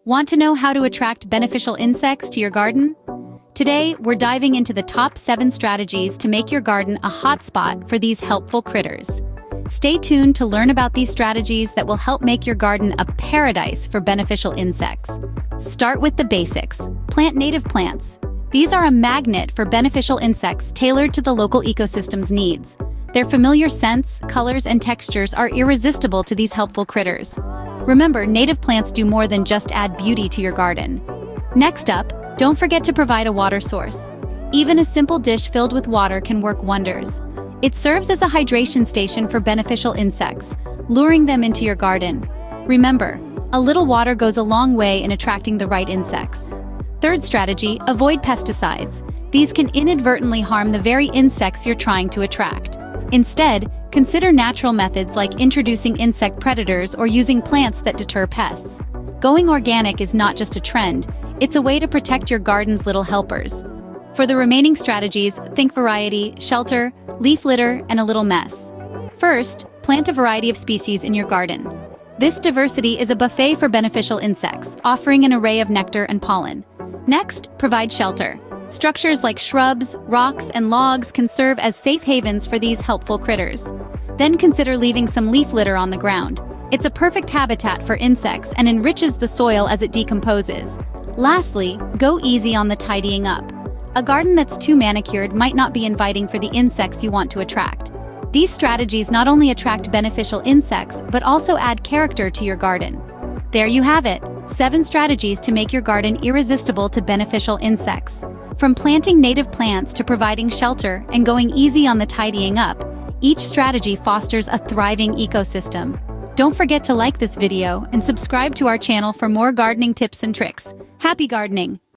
Want to know how to attract beneficial insects to your garden? Today, we're diving into the top 7 strategies to make your garden a hotspot for these helpful critters. Stay tuned to learn about these strategies that will help make your garden a paradise for beneficial insects. Start with the basics. Plant native plants. These are a magnet for beneficial insects tailored to the local ecosystem's needs. Their familiar scents, colors, and textures are irresistible to these helpful critters. Remember, native plants do more than just add beauty to your garden. Next up, don't forget to provide a water source. Even a simple dish filled with water can work wonders. It serves as a hydration station for beneficial insects, luring them into your garden. Remember, a little water goes a long way in attracting the right insects. Third strategy, avoid pesticides. These can inadvertently harm the very insects you're trying to attract. Instead, consider natural methods like introducing insect predators or using plants that deter pests. Going organic is not just a trend, it's a way to protect your garden's little helpers. For the remaining strategies, think variety, shelter, leaf litter, and a little mess. First, plant a variety of species in your garden. This diversity is a buffet for beneficial insects, offering an array of nectar and pollen. Next, provide shelter. Structures like shrubs, rocks, and logs can serve as safe havens for these helpful critters. Then consider leaving some leaf litter on the ground. It's a perfect habitat for insects and enriches the soil as it decomposes. Lastly, go easy on the tidying up. A garden that's too manicured might not be inviting for the insects you want to attract. These strategies not only attract beneficial insects, but also add character to your garden. There you have it, 7 strategies to make your garden irresistible to beneficial insects. From planting native plants to providing shelter and going easy on the tidying up, each strategy fosters a thriving ecosystem. Don't forget to like this video and subscribe to our channel for more gardening tips and tricks. Happy gardening!